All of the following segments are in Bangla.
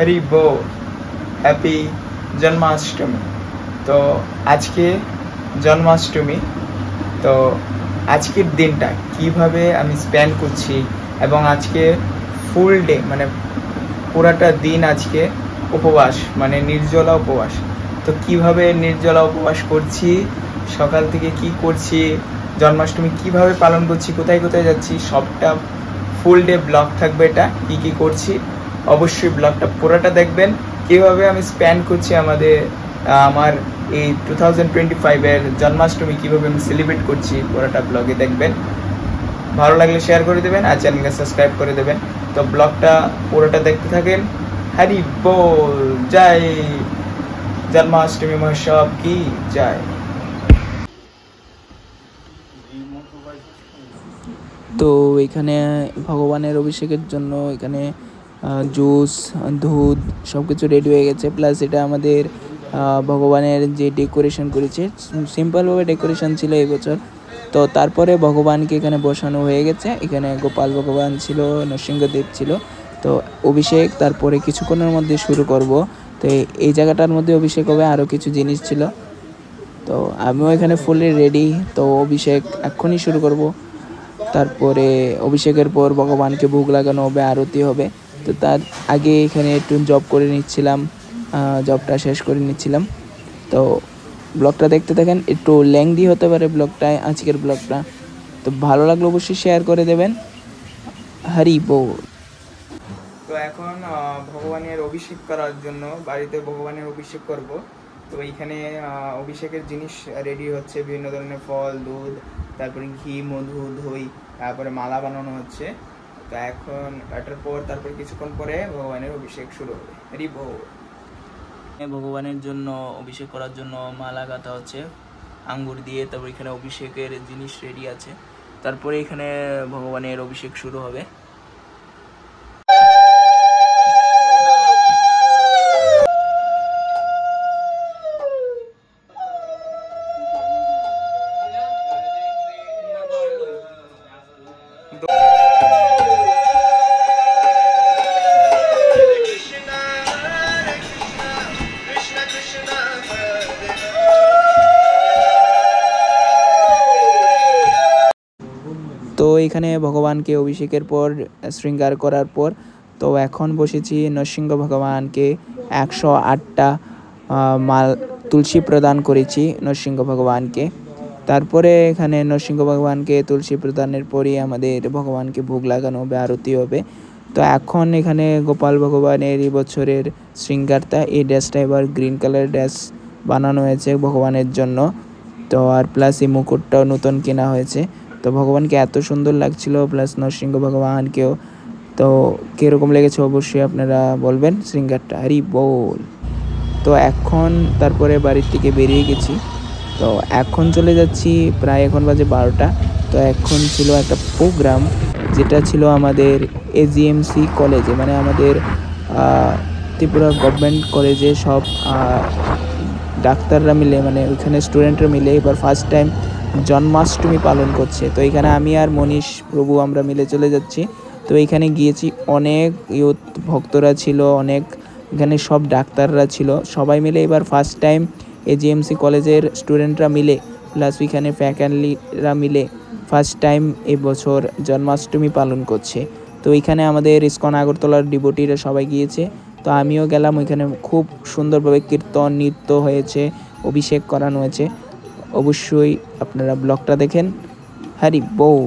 হরি বল, হ্যাপি জন্মাষ্টমী। তো আজকে জন্মাষ্টমী, তো আজকের দিনটা কিভাবে আমি স্পেন্ড করছি এবং আজকে ফুল ডে মানে পুরাটা দিন আজকে উপবাস মানে নির্জলা উপবাস। তো কিভাবে নির্জলা উপবাস করছি, সকাল থেকে কি করছি, জন্মাষ্টমী কিভাবে পালন করছি, কোথায় কোথায় যাচ্ছি, সবটা ফুল ডে ব্লগ থাকবে। এটা কি কি করছি অবশ্যই ব্লগটা পুরোটা দেখবেন। কিভাবে আমি স্পেন্ড করছি আমার এই 2025-এর জন্মাষ্টমী কিভাবে আমি সেলিব্রেট করছি পুরোটা ব্লগে দেখবেন। ভালো লাগলে শেয়ার করে দেবেন আর চ্যানেলকে সাবস্ক্রাইব করে দেবেন। তো ব্লগটা পুরোটা দেখতে থাকেন। হরি বল, জয় জন্মাষ্টমী মহোৎসব কি জয়। তো এখানে ভগবানের অভিষেকের জন্য এখানে জুস, দুধ সব কিছু রেডি হয়ে গেছে। প্লাস এটা আমাদের ভগবানের যে ডেকোরেশন করেছে, সিম্পলভাবে ডেকোরেশন ছিল এই বছর। তো তারপরে ভগবানকে এখানে বসানো হয়ে গেছে। এখানে গোপাল ভগবান ছিল, নরসিংহদেব ছিল। তো অভিষেক তারপরে কিছুক্ষণের মধ্যে শুরু করব। তো এই জায়গাটার মধ্যে অভিষেক হবে, আরও কিছু জিনিস ছিল। তো আমিও এখানে ফুলি রেডি। তো অভিষেক এক্ষুনি শুরু করব। তারপরে অভিষেকের পর ভগবানকে ভোগ লাগানো হবে, আরতি হবে। তো তার আগে এখানে একটু জব করে নিচ্ছিলাম, জবটা শেষ করে নিচ্ছিলাম। তো ব্লগটা দেখতে থাকেন, একটু লেংদি হতে পারে ব্লগটায় আজকের ব্লগটা। তো ভালো লাগলে অবশ্যই শেয়ার করে দেবেন। হরি বল। তো এখন ভগবানের অভিষেক করার জন্য বাড়িতে ভগবানের অভিষেক করব। তো এইখানে অভিষেকের জিনিস রেডি হচ্ছে, বিভিন্ন ধরনের ফল, দুধ, তারপরে ঘি, মধু, দই, তারপরে মালা বানানো হচ্ছে। তো এখন এটার পর তারপর কিছুক্ষণ পরে ভগবানের অভিষেক শুরু হবে। হরি বল। ভগবানের জন্য অভিষেক করার জন্য মালা গাঁথা হচ্ছে আঙ্গুর দিয়ে। তারপর এখানে অভিষেকের জিনিস রেডি আছে। তারপরে এখানে ভগবানের অভিষেক শুরু হবে। তো এখানে ভগবানকে অভিষেকের পর শৃঙ্গার করার পর তো এখন বসেছি নরসিংহ ভগবানকে 108টা মাল তুলসী প্রদান করেছি নরসিংহ ভগবানকে। তারপরে এখানে নরসিংহ ভগবানকে তুলসী প্রদানের পরই আমাদের ভগবানকে ভোগ লাগানো হবে, আরতি হবে। তো এখন এখানে গোপাল ভগবানের এই বছরের শৃঙ্গারটা, এই ড্রেসটা এবার গ্রিন কালার ড্রেস বানানো হয়েছে ভগবানের জন্য। তো আর প্লাস এই মুকুটটাও নতুন কেনা হয়েছে। তো ভগবানকে এত সুন্দর লাগছিল, প্লাস নরসিংহ ভগবানকেও। তো কীরকম লেগেছে অবশ্যই আপনারা বলবেন শৃঙ্গারটা। হরি বল। তো এখন তারপরে বাড়ির থেকে বেরিয়ে গেছি। তো এখন চলে যাচ্ছি, প্রায় এখন বাজে 12টা। তো এখন ছিল একটা প্রোগ্রাম, যেটা ছিল আমাদের এজিএমসি কলেজে, মানে আমাদের ত্রিপুরা গভর্নমেন্ট কলেজে সব ডাক্তাররা মিলে, মানে ওইখানে স্টুডেন্টরা মিলে এবার ফার্স্ট টাইম জন্মাষ্টমী পালন করছে। তো এখানে আমি আর মনীষ প্রভু আমরা মিলে চলে যাচ্ছি। তো এখানে গিয়েছি, অনেক ইউথ ভক্তরা ছিল, অনেক এখানে সব ডাক্তাররা ছিল, সবাই মিলে এবার ফার্স্ট টাইম এজিএমসি কলেজের স্টুডেন্টরা মিলে প্লাস ওইখানে ফ্যাকাল্টিরা মিলে ফার্স্ট টাইম এবছর জন্মাষ্টমী পালন করছে। তো এইখানে আমাদের ইসকন আগরতলার ডিভোটিরা সবাই গিয়েছে। তো আমিও গেলাম, ওইখানে খুব সুন্দরভাবে কীর্তন, নৃত্য হয়েছে, অভিষেক করানো হয়েছে। অবশ্যই আপনারা ব্লগটা দেখেন। হরি বল।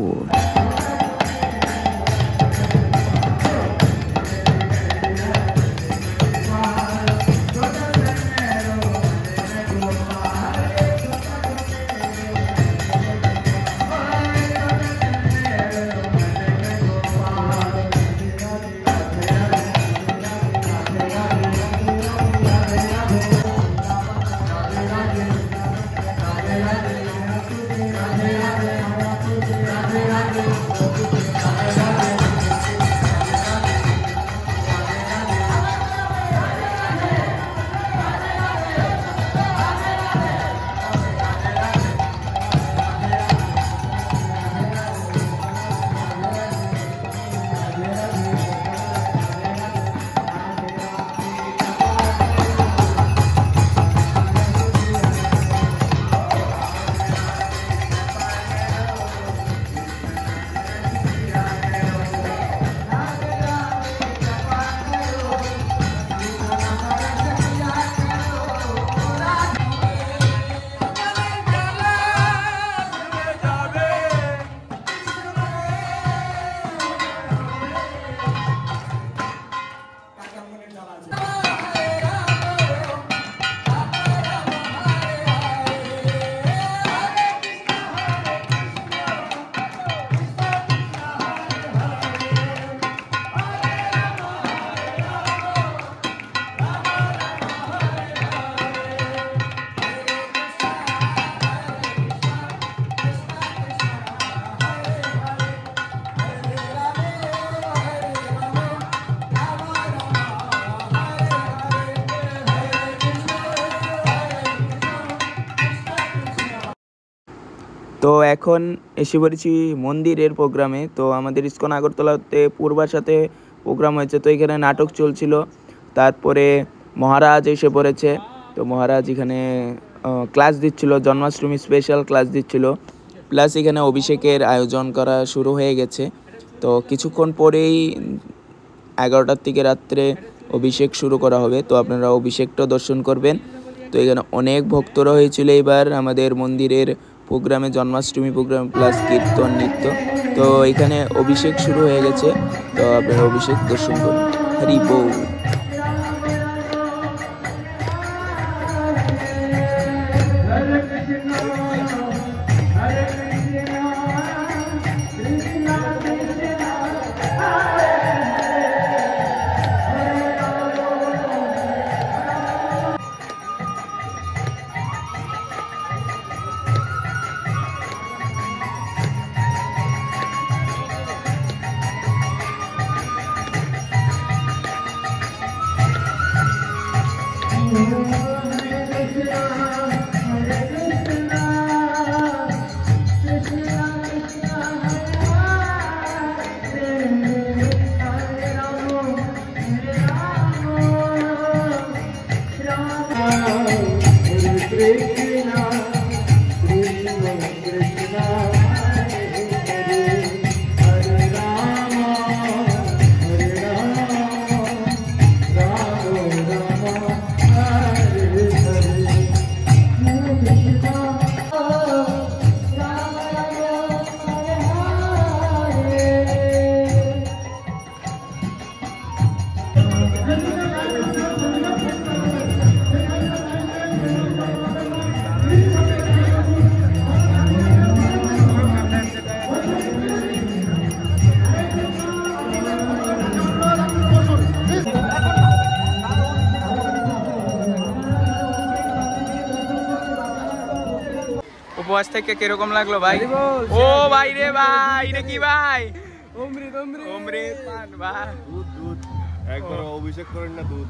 তো এখন এসে পড়েছি মন্দিরের প্রোগ্রামে। তো আমাদের ইসকন আগরতলাতে পূর্বার সাথে প্রোগ্রাম হয়েছে, তো এখানে নাটক চলছিল। তারপরে মহারাজ এসে পড়েছে। তো মহারাজ এখানে ক্লাস দিচ্ছিল, জন্মাষ্টমী স্পেশাল ক্লাস দিচ্ছিল। প্লাস এখানে অভিষেকের আয়োজন করা শুরু হয়ে গেছে। তো কিছুক্ষণ পরেই 11টার থেকে রাত্রে অভিষেক শুরু করা হবে। তো আপনারা অভিষেকটা দর্শন করবেন। তো এখানে অনেক ভক্তরা হয়েছিল এবার আমাদের মন্দিরের প্রোগ্রামে, জন্মাষ্টমী প্রোগ্রাম প্লাস কীর্তন নৃত্য। তো এখানে অভিষেক শুরু হয়ে গেছে। তো আপনারা অভিষেক দর্শন করুন। হরি বল। উপবাস থেকে কিরকম লাগলো ভাই? ও ভাই রে ভাই, এটা কি ভাই? অমৃত অমৃত অমৃত পান ভাই। দুধ দুধ একবার অভিষেক করেন না দুধ।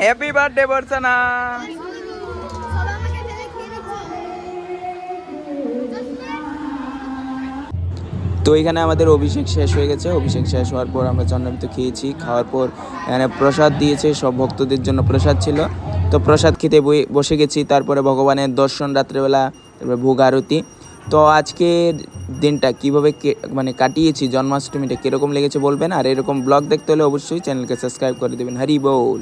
Happy birthday Barshana. তো এখানে আমাদের অভিষেক শেষ হয়ে গেছে। অভিষেক শেষ হওয়ার পর আমরা চন্দ্রামৃত খেয়েছি। খাওয়ার পর এখানে প্রসাদ দিয়েছে, সব ভক্তদের জন্য প্রসাদ ছিল। তো প্রসাদ খেতে বসে গেছি। তারপরে ভগবানের দর্শন রাত্রেবেলা, তারপরে ভোগ আরতি। তো আজকের দিনটা কীভাবে কাটিয়েছি, জন্মাষ্টমীটা কীরকম লেগেছে বলবেন। আর এরকম ব্লগ দেখতে হলে অবশ্যই চ্যানেলকে সাবস্ক্রাইব করে দেবেন। হরি বল।